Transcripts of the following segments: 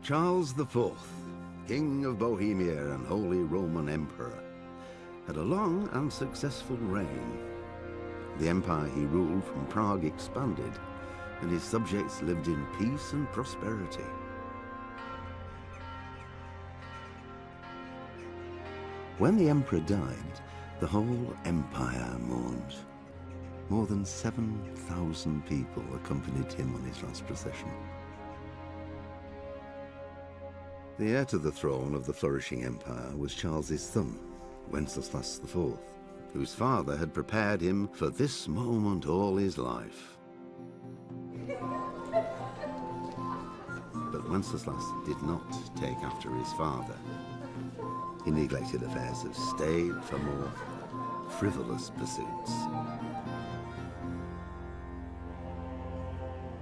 Charles IV, King of Bohemia and Holy Roman Emperor, had a long and successful reign. The empire he ruled from Prague expanded, and his subjects lived in peace and prosperity. When the emperor died, the whole empire mourned. More than 7,000 people accompanied him on his last procession. The heir to the throne of the flourishing empire was Charles's son, Wenceslas IV, whose father had prepared him for this moment all his life. But Wenceslas did not take after his father. He neglected affairs of state for more frivolous pursuits.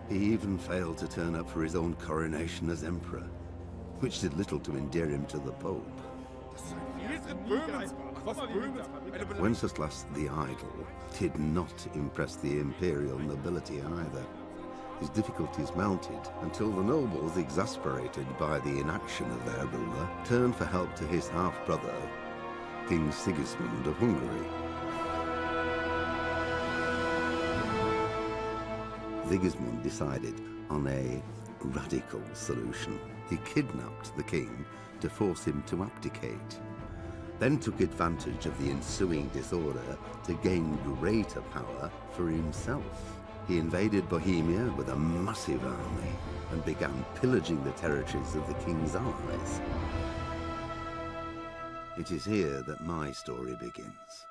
He even failed to turn up for his own coronation as emperor, which did little to endear him to the Pope. Wenceslas the Idle did not impress the imperial nobility either. His difficulties mounted until the nobles, exasperated by the inaction of their ruler, turned for help to his half-brother, King Sigismund of Hungary. Sigismund decided on a radical solution. He kidnapped the king to force him to abdicate, then took advantage of the ensuing disorder to gain greater power for himself. He invaded Bohemia with a massive army and began pillaging the territories of the king's allies. It is here that my story begins.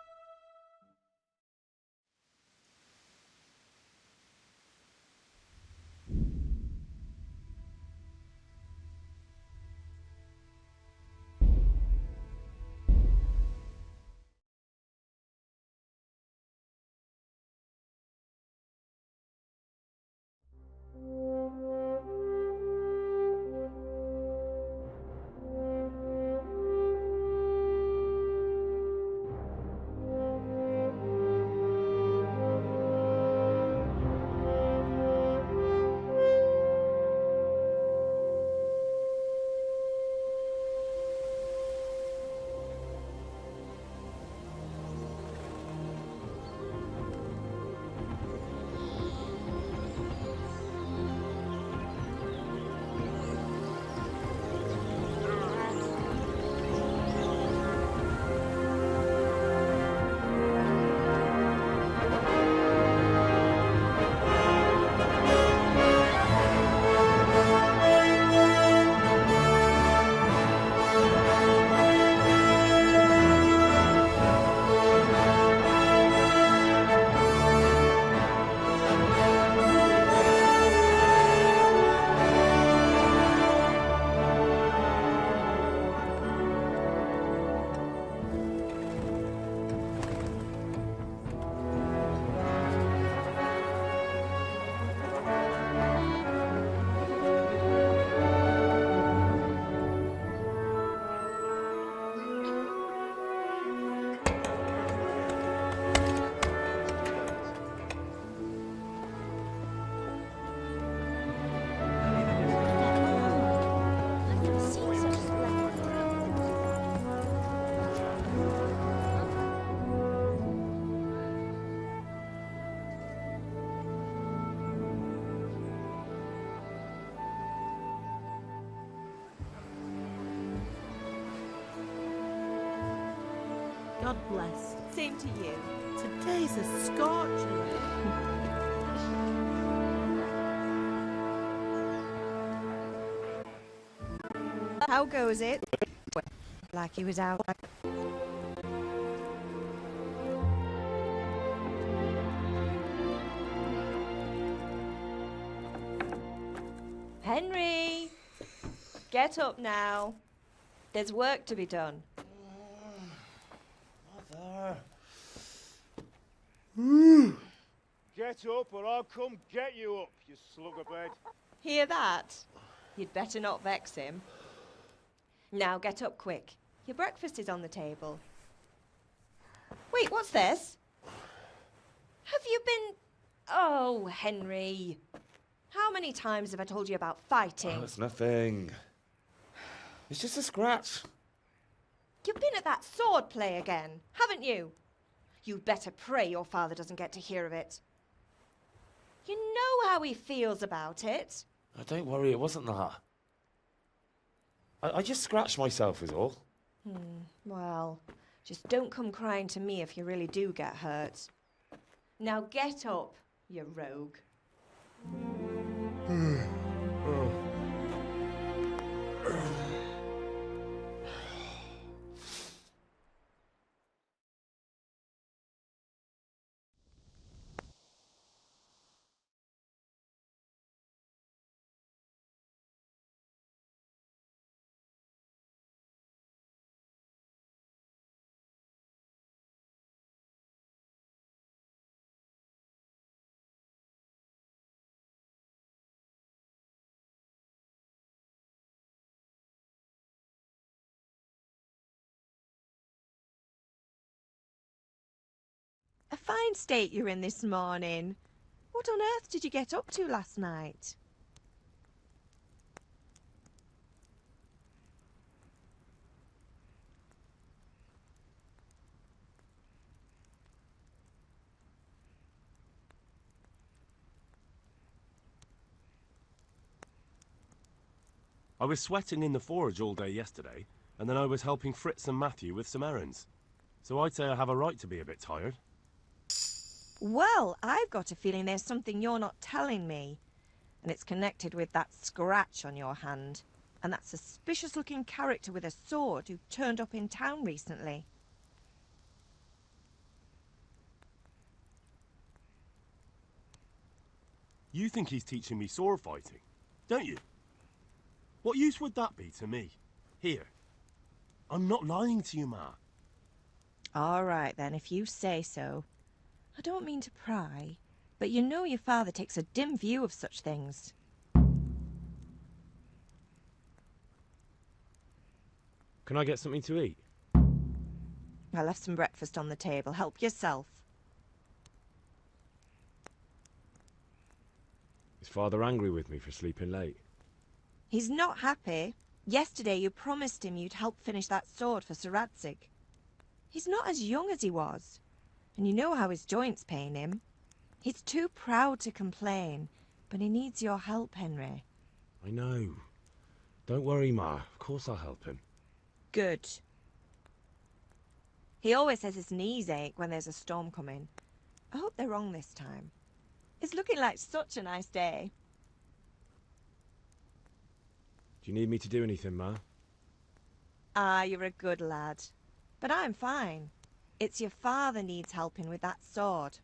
God bless. Same to you. Today's a scorcher. How goes it? Like he was out. Henry! Get up now. There's work to be done. Mother. Get up or I'll come get you up, you slugabed. Hear that? You'd better not vex him. Now get up quick. Your breakfast is on the table. Wait, what's this? Have you been... Oh, Henry. How many times have I told you about fighting? Oh, it's nothing. It's just a scratch. You've been at that sword play again, haven't you? You'd better pray your father doesn't get to hear of it. You know how he feels about it. Oh, don't worry, it wasn't that. I just scratched myself is all. Well, just don't come crying to me if you really do get hurt. Now get up, you rogue. A fine state you're in this morning. What on earth did you get up to last night? I was sweating in the forge all day yesterday, and then I was helping Fritz and Matthew with some errands. So I'd say I have a right to be a bit tired. Well, I've got a feeling there's something you're not telling me. And it's connected with that scratch on your hand. And that suspicious-looking character with a sword who turned up in town recently. You think he's teaching me sword fighting, don't you? What use would that be to me? Here. I'm not lying to you, Ma. All right, then, if you say so. I don't mean to pry, but you know your father takes a dim view of such things. Can I get something to eat? I left some breakfast on the table. Help yourself. Is Father angry with me for sleeping late? He's not happy. Yesterday you promised him you'd help finish that sword for Sir Radzig. He's not as young as he was, and you know how his joints pain him. He's too proud to complain, but he needs your help, Henry. I know. Don't worry, Ma. Of course I'll help him. Good. He always says his knees ache when there's a storm coming. I hope they're wrong this time. It's looking like such a nice day. Do you need me to do anything, Ma? Ah, you're a good lad. But I'm fine. It's your father needs helping with that sword.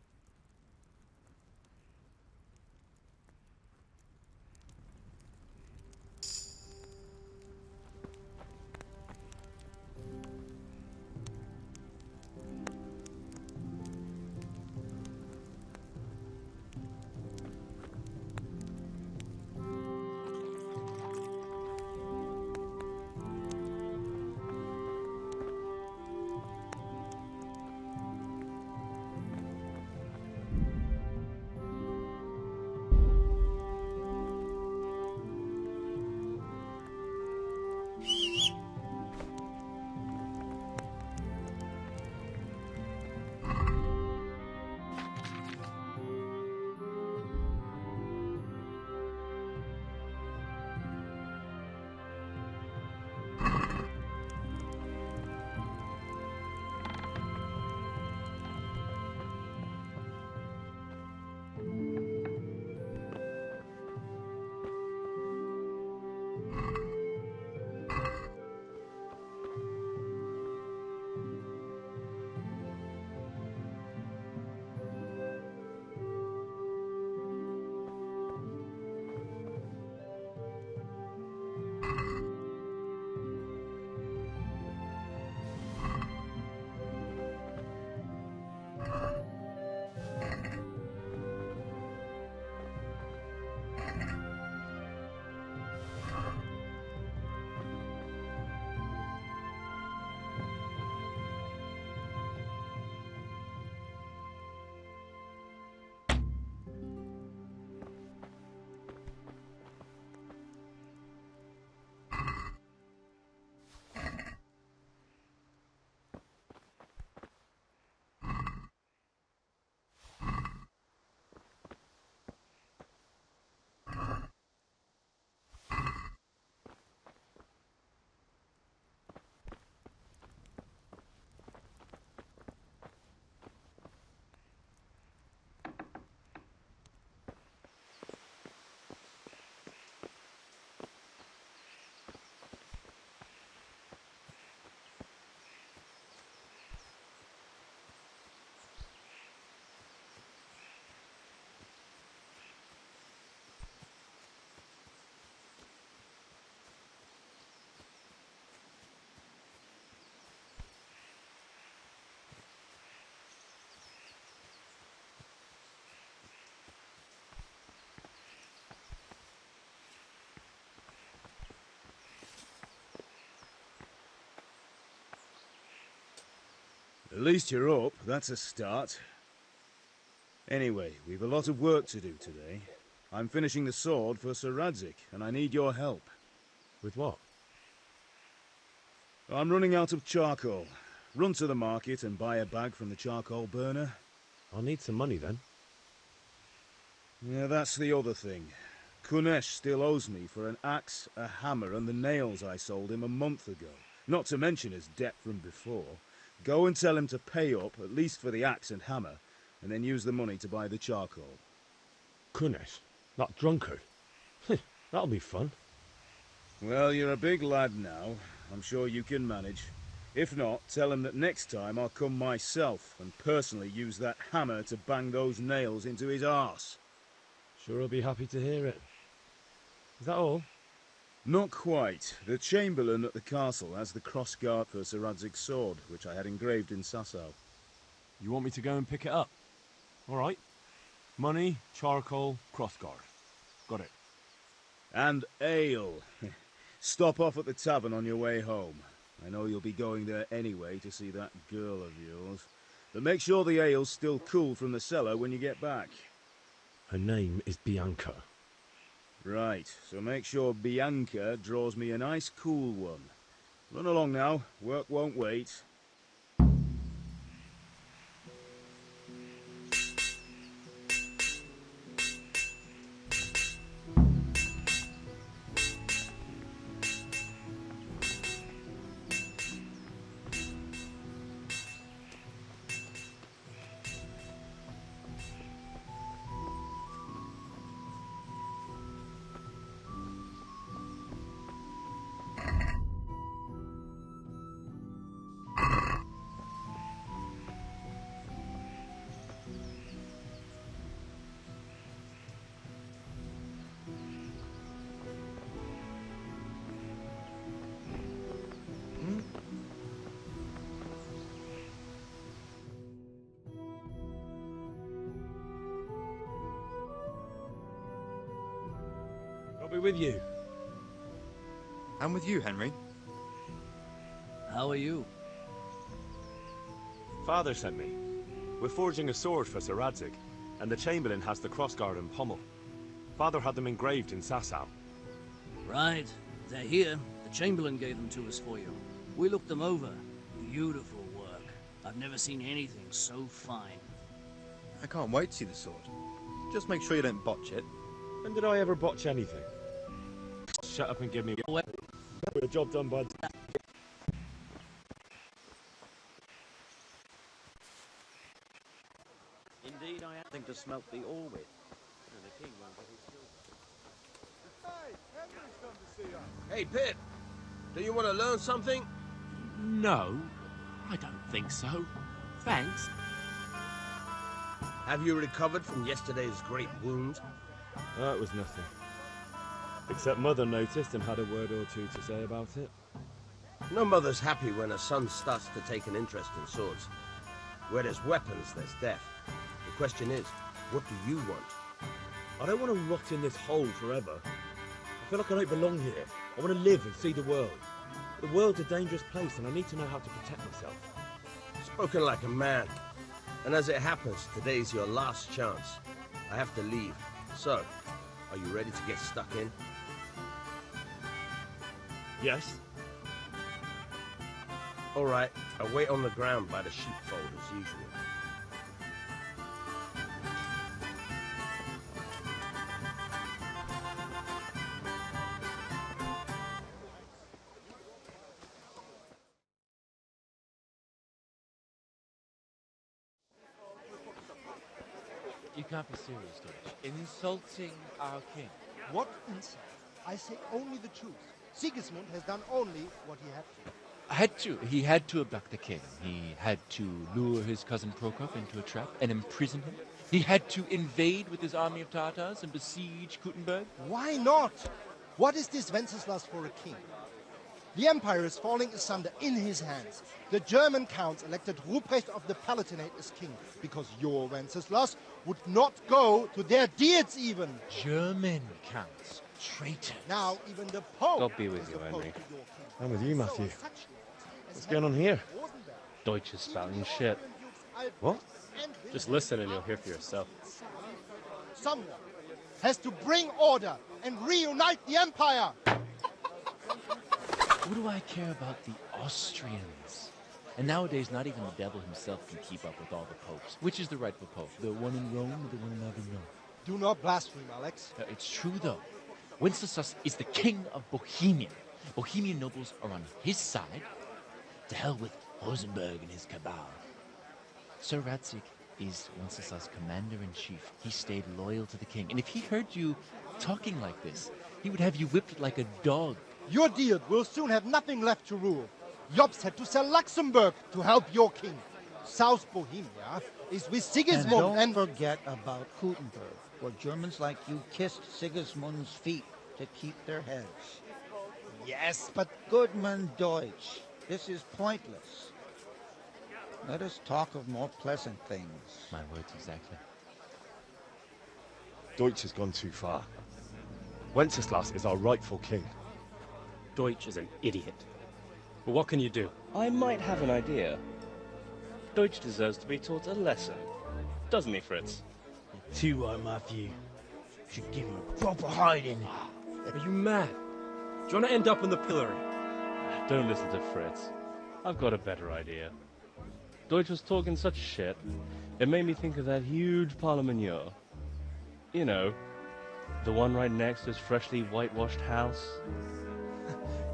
At least you're up. That's a start. Anyway, we've a lot of work to do today. I'm finishing the sword for Sir Radzig, and I need your help. With what? I'm running out of charcoal. Run to the market and buy a bag from the charcoal burner. I'll need some money then. Yeah, that's the other thing. Kunesh still owes me for an axe, a hammer, and the nails I sold him a month ago. Not to mention his debt from before. Go and tell him to pay up, at least for the axe and hammer, and then use the money to buy the charcoal. Kunesh? That drunkard? That'll be fun. Well, you're a big lad now. I'm sure you can manage. If not, tell him that next time I'll come myself and personally use that hammer to bang those nails into his arse. Sure, I'll be happy to hear it. Is that all? Not quite. The Chamberlain at the castle has the crossguard for Sir Radzig's sword, which I had engraved in Sasau. You want me to go and pick it up? All right. Money, charcoal, crossguard. Got it. And ale. Stop off at the tavern on your way home. I know you'll be going there anyway to see that girl of yours. But make sure the ale's still cool from the cellar when you get back. Her name is Bianca. Right, so make sure Bianca draws me a nice cool one. Run along now, work won't wait. I'll be with you. I'm with you, Henry. How are you? Father sent me. We're forging a sword for Sir Radzig, and the Chamberlain has the crossguard and pommel. Father had them engraved in Sasau. Right. They're here. The Chamberlain gave them to us for you. We looked them over. Beautiful work. I've never seen anything so fine. I can't wait to see the sword. Just make sure you don't botch it. When did I ever botch anything? Shut up and give me a job done by... Indeed, I have to smelt the ore with. And the king won't get his silver. Hey, Henry's come to see us. Hey, Pip, do you want to learn something? No, I don't think so. Thanks. Have you recovered from yesterday's great wound? That was nothing. Except Mother noticed and had a word or two to say about it. No mother's happy when her son starts to take an interest in swords. Where there's weapons, there's death. The question is, what do you want? I don't want to rot in this hole forever. I feel like I don't belong here. I want to live and see the world. The world's a dangerous place and I need to know how to protect myself. Spoken like a man. And as it happens, today's your last chance. I have to leave. So, are you ready to get stuck in? Yes. All right, I'll wait on the ground by the sheepfold as usual. You can't be serious, George. Insulting our king. What insult? I say only the truth. Sigismund has done only what he had to. He had to abduct the king. He had to lure his cousin Prokop into a trap and imprison him. He had to invade with his army of Tatars and besiege Kuttenberg. Why not? What is this Wenceslas for a king? The empire is falling asunder in his hands. The German counts elected Ruprecht of the Palatinate as king because your Wenceslas would not go to their deeds even. German counts. Traitor. Now even the Pope God be with is you, opposed Henry. to your king. I'm with you, Matthew. So such What's going on here? Deutsch is spouting shit. What? Just listen and you'll hear for yourself. Someone has to bring order and reunite the Empire! What do I care about the Austrians? And nowadays, not even the devil himself can keep up with all the popes. Which is the rightful pope? The one in Rome or the one in Avignon? Do not blaspheme, Alex. It's true, though. Wenceslas is the king of Bohemia. Bohemian nobles are on his side. To hell with Rosenberg and his cabal. Sir Radzik is Wenceslas' commander-in-chief. He stayed loyal to the king. And if he heard you talking like this, he would have you whipped like a dog. Your deal will soon have nothing left to rule. Jobst had to sell Luxembourg to help your king. South Bohemia is with Sigismund and don't forget about Gutenberg, where Germans like you kissed Sigismund's feet to keep their heads. Yes, but... Goodman Deutsch, this is pointless. Let us talk of more pleasant things. My words exactly. Deutsch has gone too far. Wenceslas is our rightful king. Deutsch is an idiot. But what can you do? I might have an idea. Deutsch deserves to be taught a lesson. Doesn't he, Fritz? You're too right, Matthew. Should give him a proper hiding. Are you mad? Do you want to end up in the pillory? Don't listen to Fritz. I've got a better idea. Deutsch was talking such shit, it made me think of that huge parliament. You know, the one right next to his freshly whitewashed house.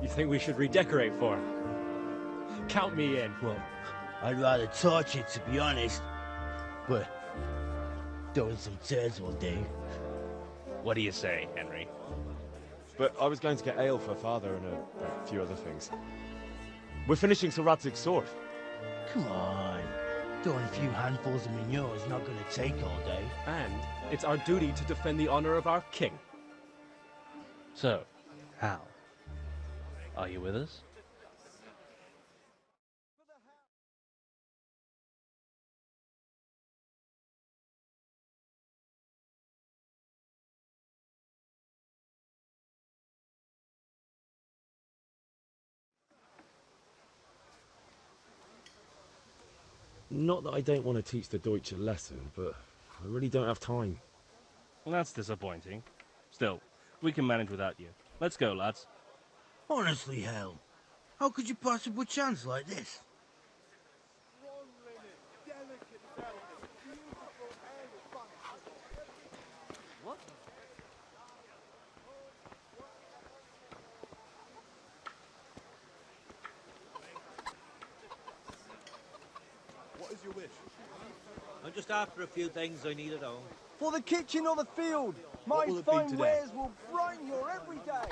You think we should redecorate for him? Count me in. Well, I'd rather torch it, to be honest. But throwing some turds will do. What do you say, Henry? But I was going to get ale for father and a few other things. We're finishing Sir Radzig's sword. Come on. Throwing a few handfuls of manure is not going to take all day. And it's our duty to defend the honor of our king. So, Hal, are you with us? Not that I don't want to teach the Deutsch a lesson, but I really don't have time. Well, that's disappointing. Still, we can manage without you. Let's go, lads. Honestly, Hal, how could you possibly chance like this? What? What is your wish? I'm just after a few things I need at home. For the kitchen or the field? My will it be fine today? wares will brighten your every day.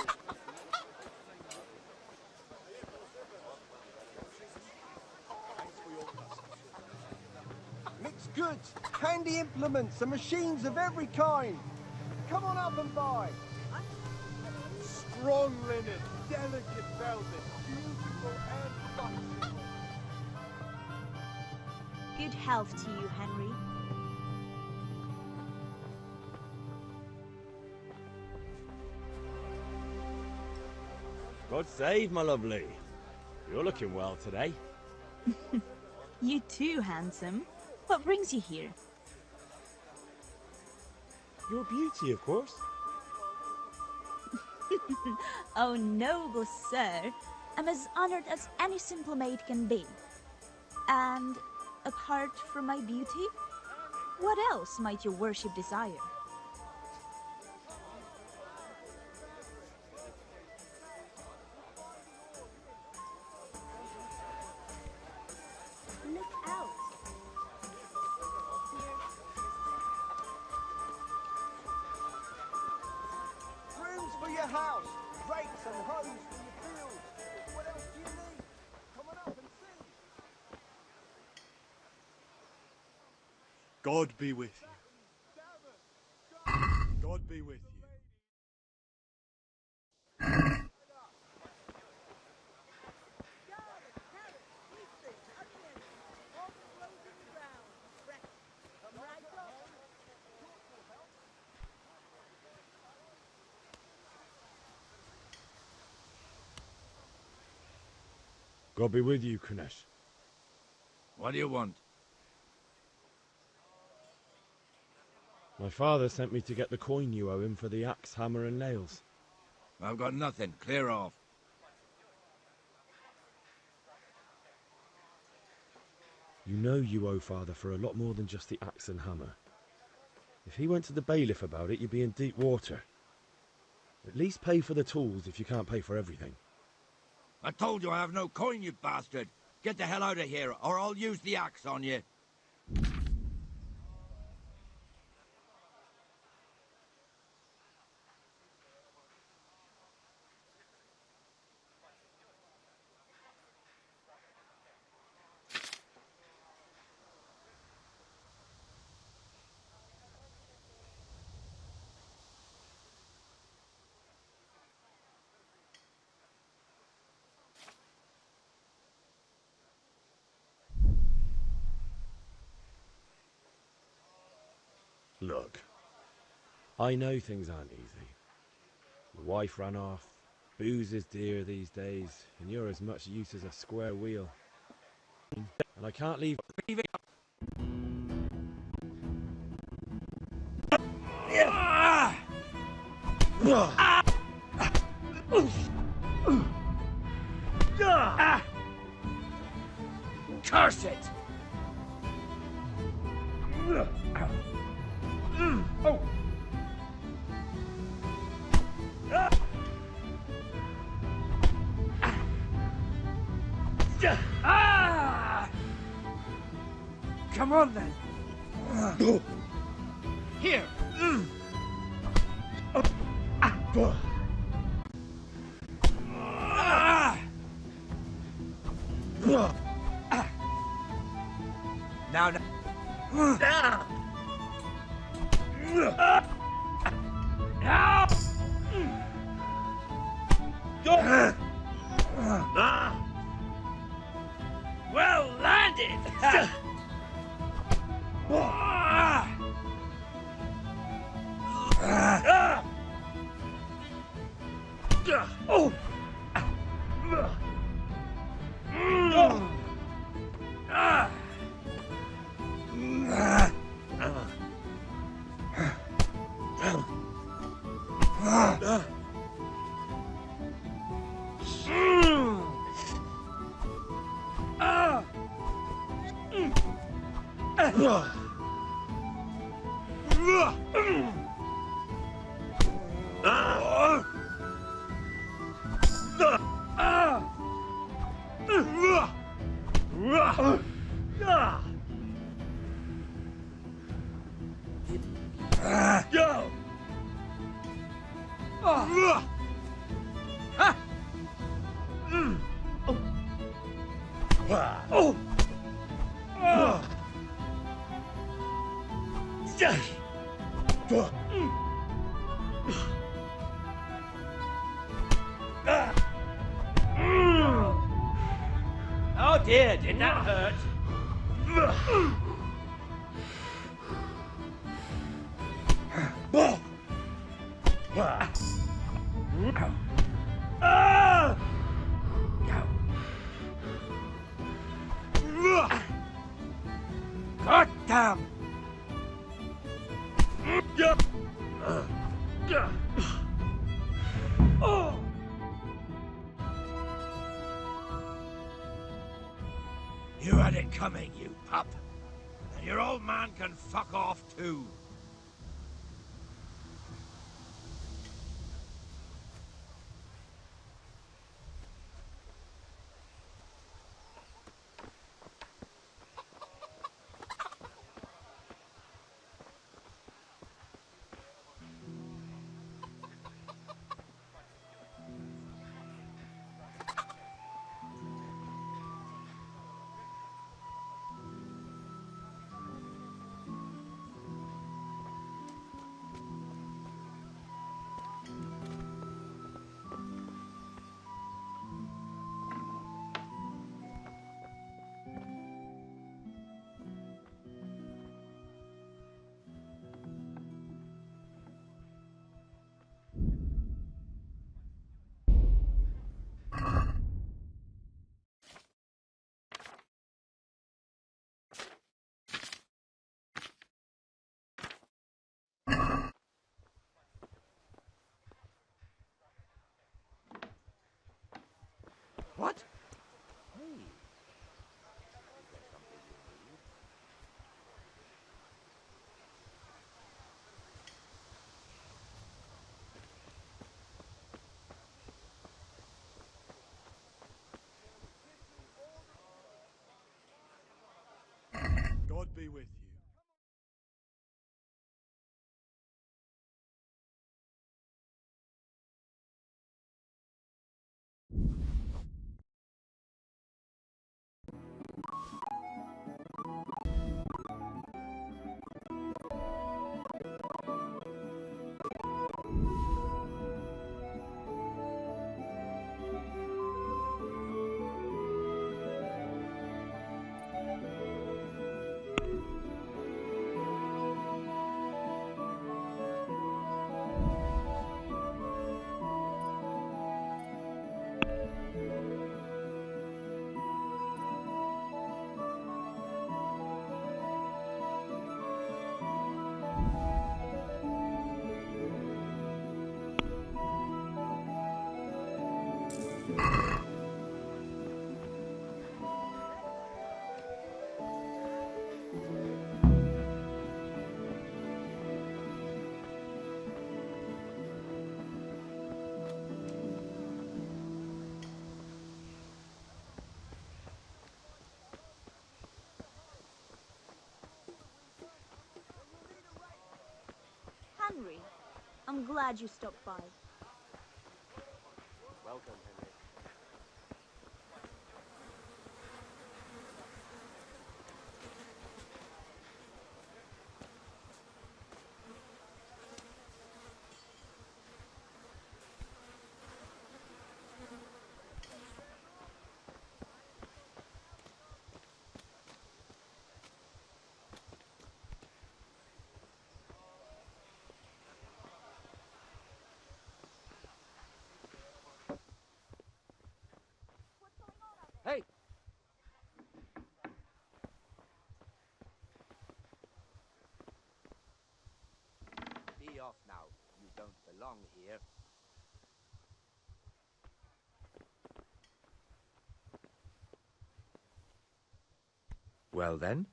Mixed goods, handy implements and machines of every kind. Come on up and buy. Strong linen, delicate velvet, beautiful and functional. Good health to you, Henry. God save, my lovely. You're looking well today. You too, handsome. What brings you here? Your beauty, of course. Oh, noble sir. I'm as honored as any simple maid can be. And apart from my beauty, what else might your worship desire? Look out! Brooms for your house, rakes and hoes for your fields. What else do you need? Come on up and see. God be with you. God be with you. God be with you, Kunesh. What do you want? My father sent me to get the coin you owe him for the axe, hammer and nails. I've got nothing. Clear off. You know you owe father for a lot more than just the axe and hammer. If he went to the bailiff about it, you'd be in deep water. At least pay for the tools if you can't pay for everything. I told you I have no coin, you bastard. Get the hell out of here, or I'll use the axe on you. Look, I know things aren't easy. The wife ran off, booze is dear these days, and you're as much use as a square wheel. And I can't leave... Curse it! Oh! Come on then. Here. Now. Well landed! Oh dear, did that hurt? God damn! You had it coming, you pup. And your old man can fuck off too. be with you. Henry, I'm glad you stopped by. Welcome, Henry. Hey! Be off now. You don't belong here. Well then?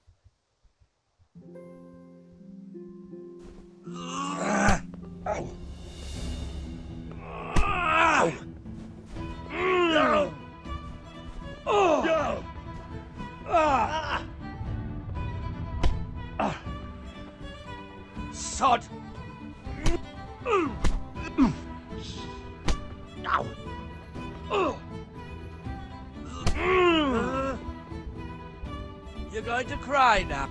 Sod! You're going to cry now.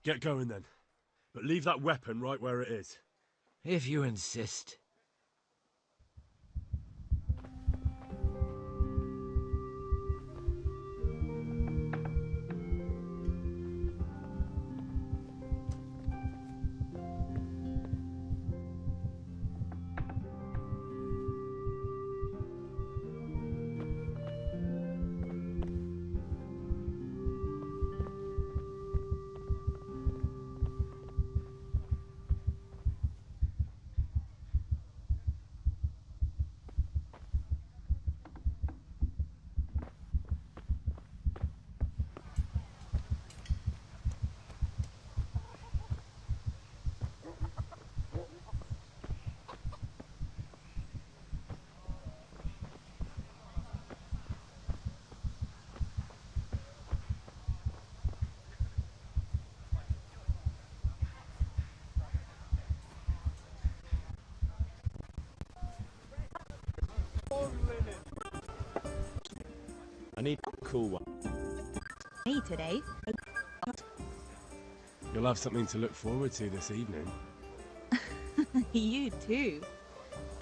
Get going then. But leave that weapon right where it is. If you insist. I need a cool one. Me today. You'll have something to look forward to this evening. You too.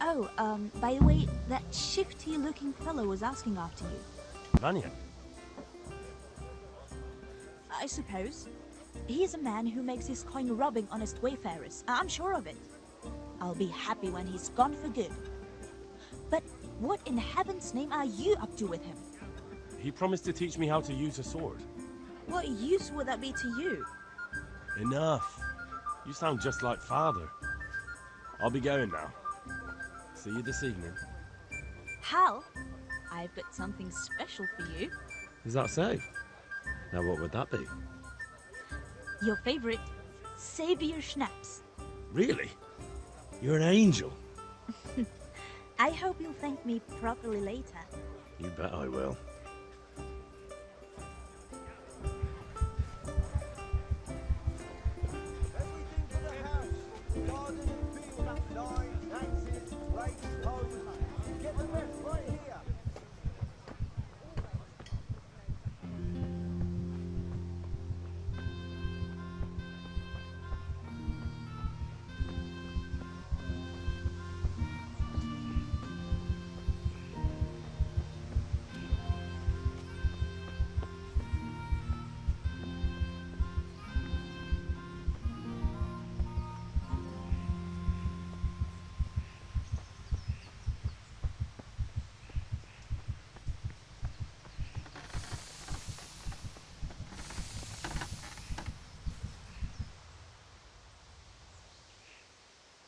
Oh, by the way, that shifty-looking fellow was asking after you. Vanya? I suppose. He's a man who makes his coin robbing honest wayfarers. I'm sure of it. I'll be happy when he's gone for good. But what in heaven's name are you up to with him? He promised to teach me how to use a sword. What use would that be to you? Enough. You sound just like father. I'll be going now. See you this evening. Hal, I've got something special for you. Is that so? Now what would that be? Your favorite Savior Schnapps. Really? You're an angel. I hope you'll thank me properly later. You bet I will. Everything for the house. Garden and field, lines, axes, rakes, hoes. Get the rest right here.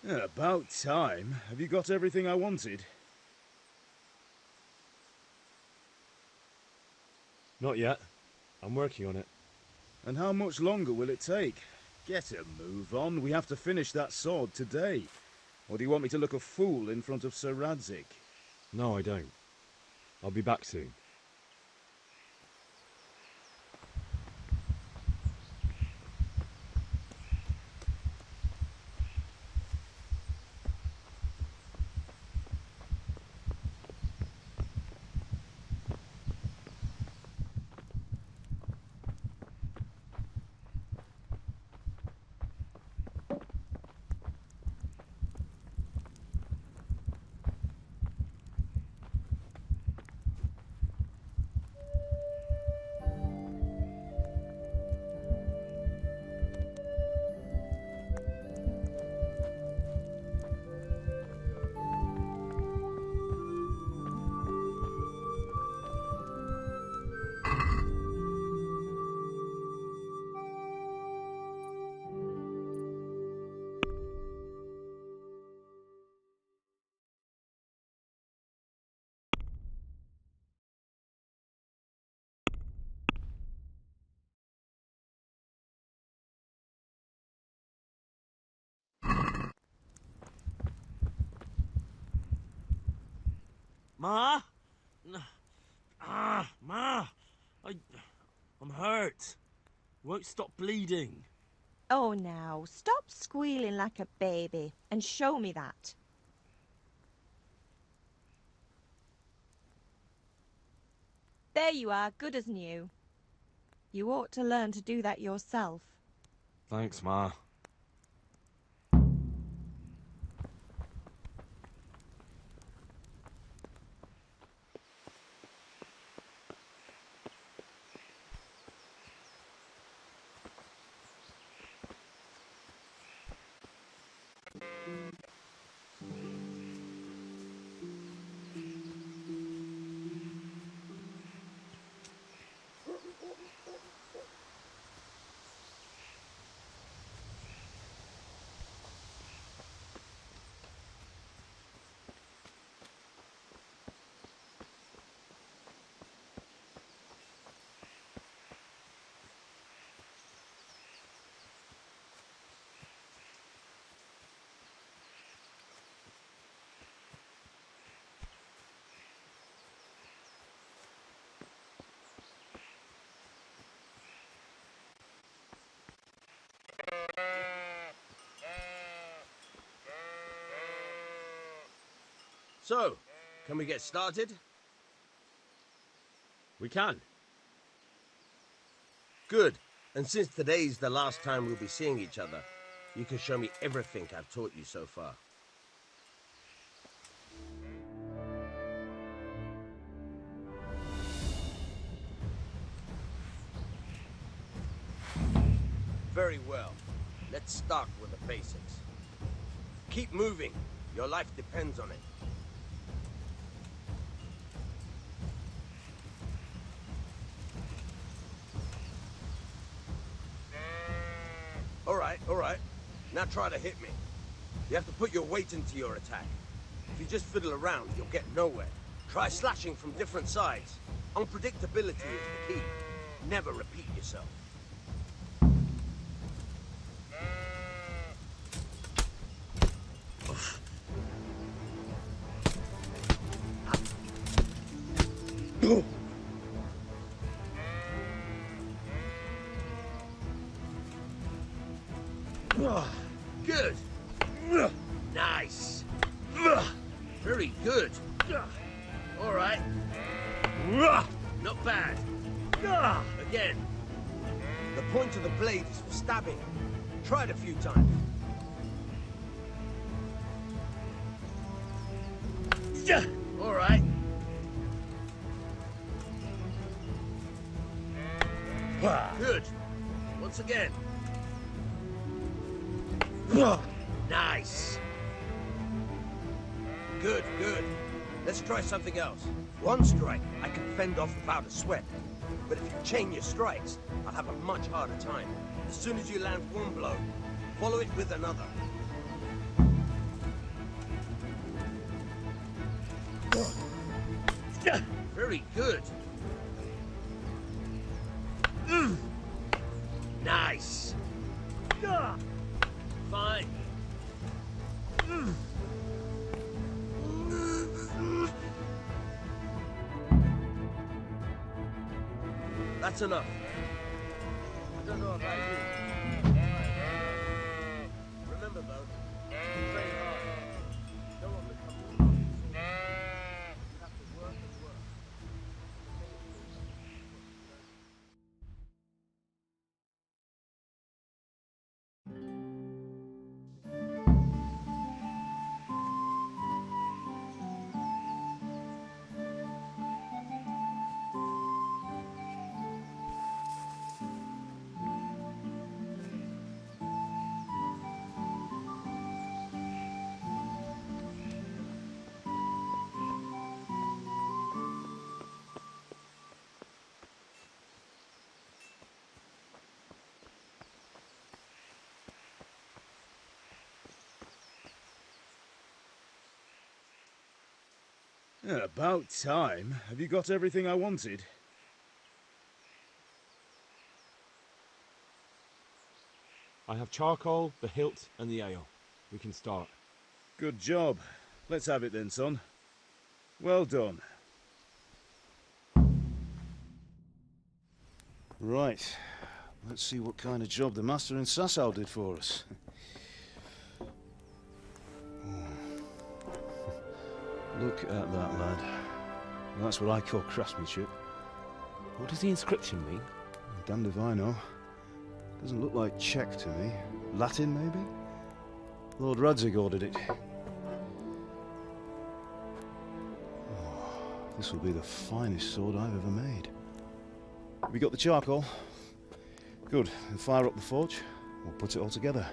Yeah, about time. Have you got everything I wanted? Not yet. I'm working on it. And how much longer will it take? Get a move on. We have to finish that sword today. Or do you want me to look a fool in front of Sir Radzik? No, I don't. I'll be back soon. Ma? Ma! I'm hurt. Won't stop bleeding. Oh, now, stop squealing like a baby and show me that. There you are, good as new. You ought to learn to do that yourself. Thanks, Ma. So, can we get started? We can. Good. And since today's the last time we'll be seeing each other, you can show me everything I've taught you so far. Very well. Let's start with the basics. Keep moving. Your life depends on it. All right. Now try to hit me. You have to put your weight into your attack. If you just fiddle around, you'll get nowhere. Try slashing from different sides. Unpredictability is the key. Never repeat yourself. Good. Nice. Very good. All right. Not bad. Again. The point of the blade is for stabbing. Try it a few times. All right. Good. Once again. Nice. Good. Let's try something else. One strike, I can fend off without a sweat. But if you chain your strikes, I'll have a much harder time. As soon as you land one blow, follow it with another. Very good. Nice. Fine. That's enough. I don't know about you. Remember though, train hard. Don't want to become too much. You have to work and work. Yeah, about time. Have you got everything I wanted? I have charcoal, the hilt, and the ale. We can start. Good job. Let's have it then, son. Well done. Right. Let's see what kind of job the master in Sasau did for us. Look at that, lad. That's what I call craftsmanship. What does the inscription mean? Damned if I know. Doesn't look like Czech to me. Latin, maybe? Lord Radzig ordered it. Oh, this will be the finest sword I've ever made. We got the charcoal? Good. Then fire up the forge. We'll put it all together.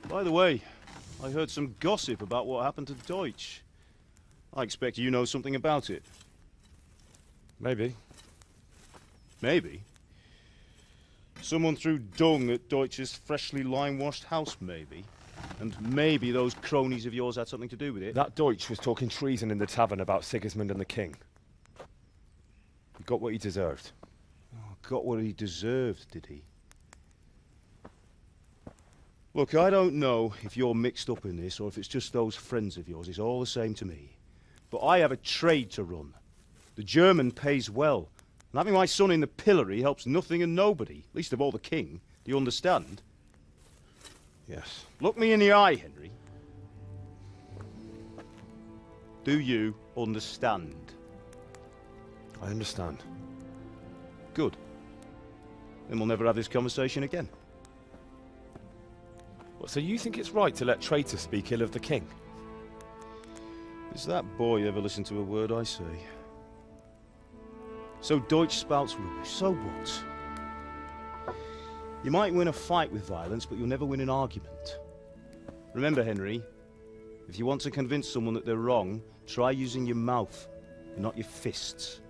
By the way, I heard some gossip about what happened to Deutsch. I expect you know something about it. Maybe. Maybe? Someone threw dung at Deutsch's freshly lime-washed house, maybe? And maybe those cronies of yours had something to do with it? That Deutsch was talking treason in the tavern about Sigismund and the king. He got what he deserved. Oh, got what he deserved, did he? Look, I don't know if you're mixed up in this or if it's just those friends of yours. It's all the same to me. But I have a trade to run. The German pays well. And having my son in the pillory helps nothing and nobody, least of all the king. Do you understand? Yes. Look me in the eye, Henry. Do you understand? I understand. Good. Then we'll never have this conversation again. What, so you think it's right to let traitors speak ill of the king? Does that boy ever listen to a word I say? So Deutsch spouts rubbish, so what? You might win a fight with violence, but you'll never win an argument. Remember, Henry, if you want to convince someone that they're wrong, try using your mouth, and not your fists.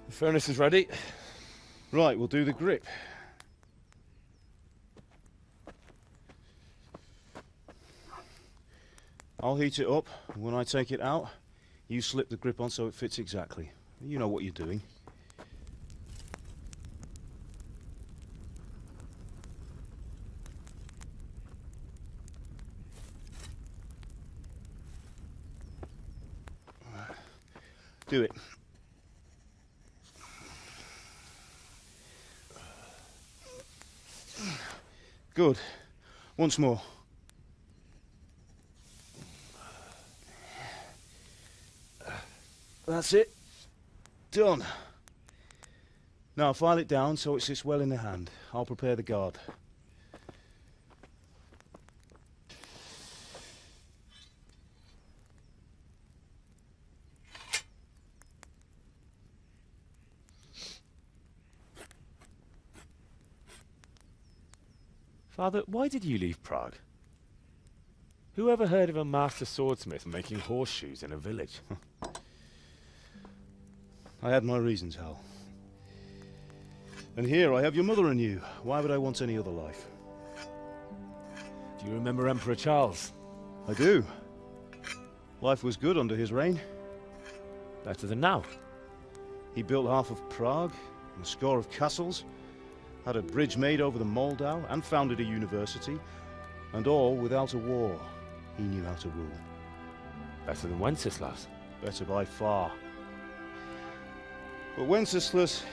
The furnace is ready. Right, we'll do the grip. I'll heat it up, and when I take it out, you slip the grip on so it fits exactly. You know what you're doing. Do it. Good. Once more. That's it. Done. Now file it down so it sits well in the hand. I'll prepare the guard. Father, why did you leave Prague? Who ever heard of a master swordsmith making horseshoes in a village? I had my reasons, Hal. And here I have your mother and you. Why would I want any other life? Do you remember Emperor Charles? I do. Life was good under his reign. Better than now. He built half of Prague, and a score of castles, had a bridge made over the Moldau, and founded a university, and all without a war. He knew how to rule. Better than Wenceslas. Better by far. But Wenceslas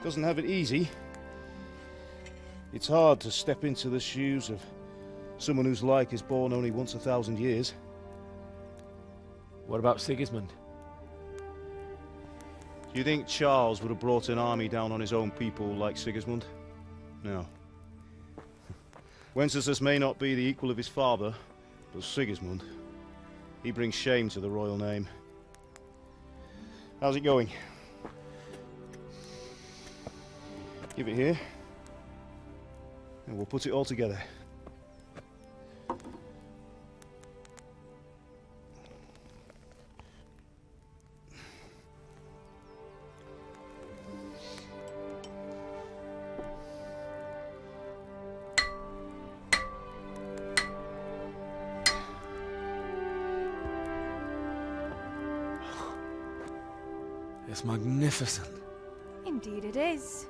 doesn't have it easy. It's hard to step into the shoes of someone whose like is born only once 1,000 years. What about Sigismund? Do you think Charles would have brought an army down on his own people like Sigismund? No. Wenceslas may not be the equal of his father, but Sigismund, he brings shame to the royal name. How's it going? Give it here, and we'll put it all together. It's magnificent. Indeed it is.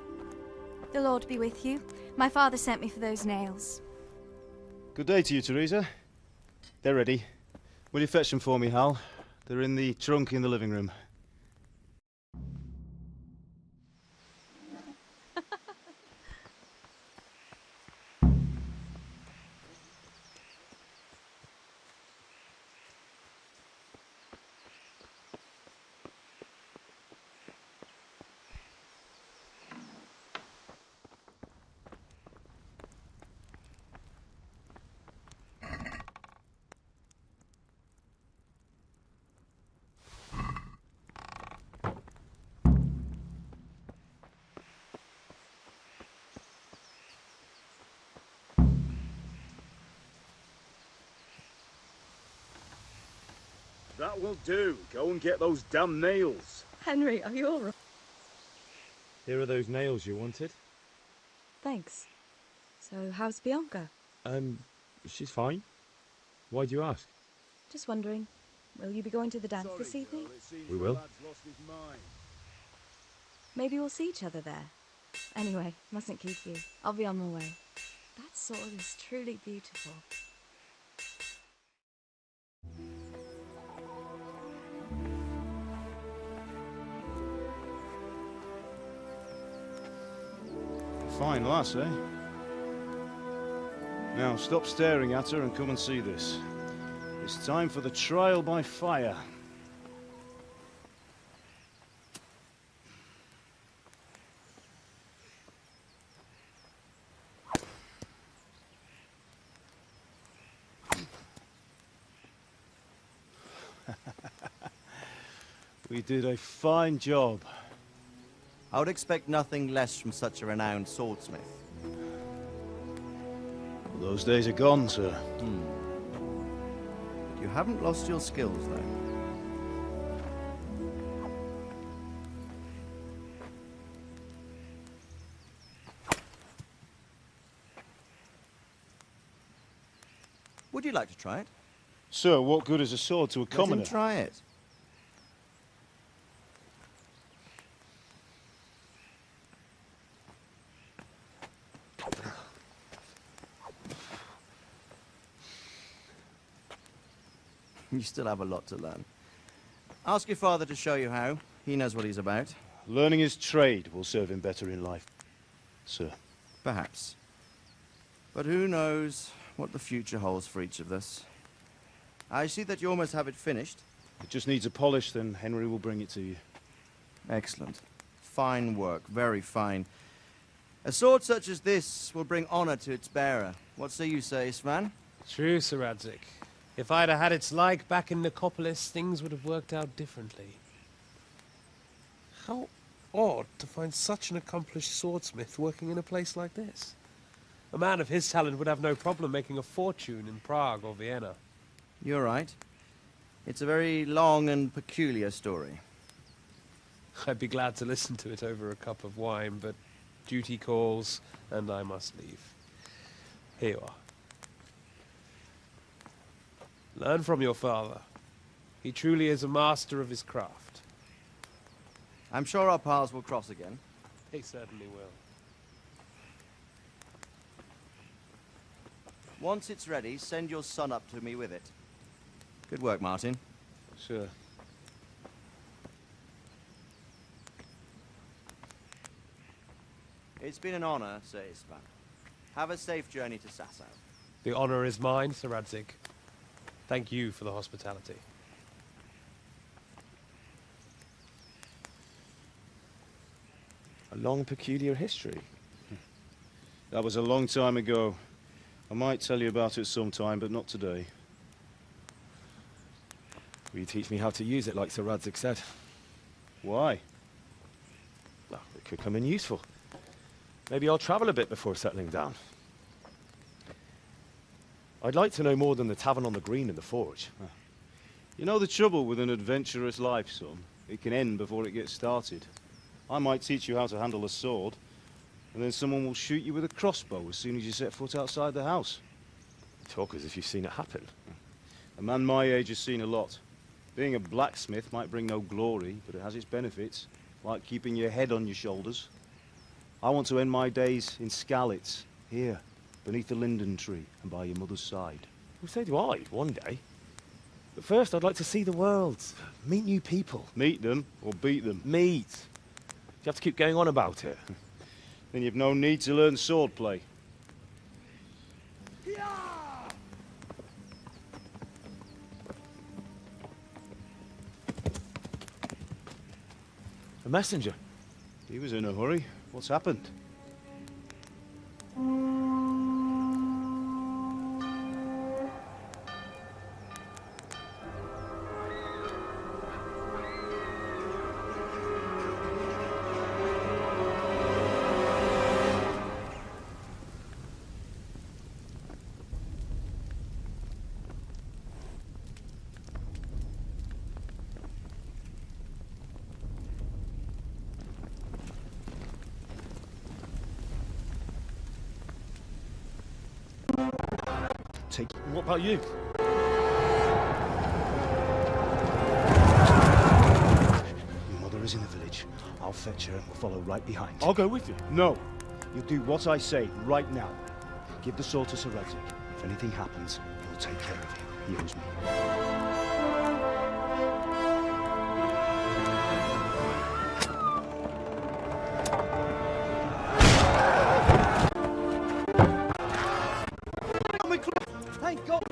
The Lord be with you. My father sent me for those nails. Good day to you, Teresa. They're ready. Will you fetch them for me, Hal? They're in the trunk in the living room. That will do. Go and get those damn nails. Henry, are you all right? Here are those nails you wanted. Thanks. So, how's Bianca? She's fine. Why do you ask? Just wondering, will you be going to the dance this evening? We will. Maybe we'll see each other there. Anyway, mustn't keep you. I'll be on my way. That sword is truly beautiful. Fine lass, eh? Now, stop staring at her and come and see this. It's time for the trial by fire. We did a fine job. I would expect nothing less from such a renowned swordsmith. Those days are gone, sir. But you haven't lost your skills, though. Would you like to try it? Sir, what good is a sword to a commoner? Let him try it. You still have a lot to learn. Ask your father to show you how. He knows what he's about. Learning his trade will serve him better in life, sir. Perhaps. But who knows what the future holds for each of us. I see that you almost have it finished. It just needs a polish, then Henry will bring it to you. Excellent. Fine work, very fine. A sword such as this will bring honor to its bearer. What say you, Sir Istvan? True, Sir Radzik. If I'd have had its like back in Nicopolis, things would have worked out differently. How odd to find such an accomplished swordsmith working in a place like this. A man of his talent would have no problem making a fortune in Prague or Vienna. You're right. It's a very long and peculiar story. I'd be glad to listen to it over a cup of wine, but duty calls, and I must leave. Here you are. Learn from your father. He truly is a master of his craft. I'm sure our paths will cross again. They certainly will. Once it's ready, send your son up to me with it. Good work, Martin. Sure. It's been an honor, Sir Istvan. Have a safe journey to Sasau. The honor is mine, Sir Radzik. Thank you for the hospitality. A long, peculiar history. That was a long time ago. I might tell you about it sometime, but not today. Will you teach me how to use it, like Sir Radzik said? Why? Well, it could come in useful. Maybe I'll travel a bit before settling down. I'd like to know more than the tavern on the green and the forge. You know the trouble with an adventurous life, son? It can end before it gets started. I might teach you how to handle a sword, and then someone will shoot you with a crossbow as soon as you set foot outside the house. You talk as if you've seen it happen. A man my age has seen a lot. Being a blacksmith might bring no glory, but it has its benefits, like keeping your head on your shoulders. I want to end my days in Skalitz, here, beneath the linden tree and by your mother's side. Well, so do I, one day. But first, I'd like to see the world, meet new people. Meet them or beat them? Meet. You have to keep going on about it. Then you've no need to learn swordplay. A messenger. He was in a hurry. What's happened? What about you? Your mother is in the village. I'll fetch her and we'll follow right behind. I'll go with you. No. You'll do what I say right now. Give the sword to Sir Radzik. If anything happens, he'll take care of you. He owes me. Thank God.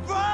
Run!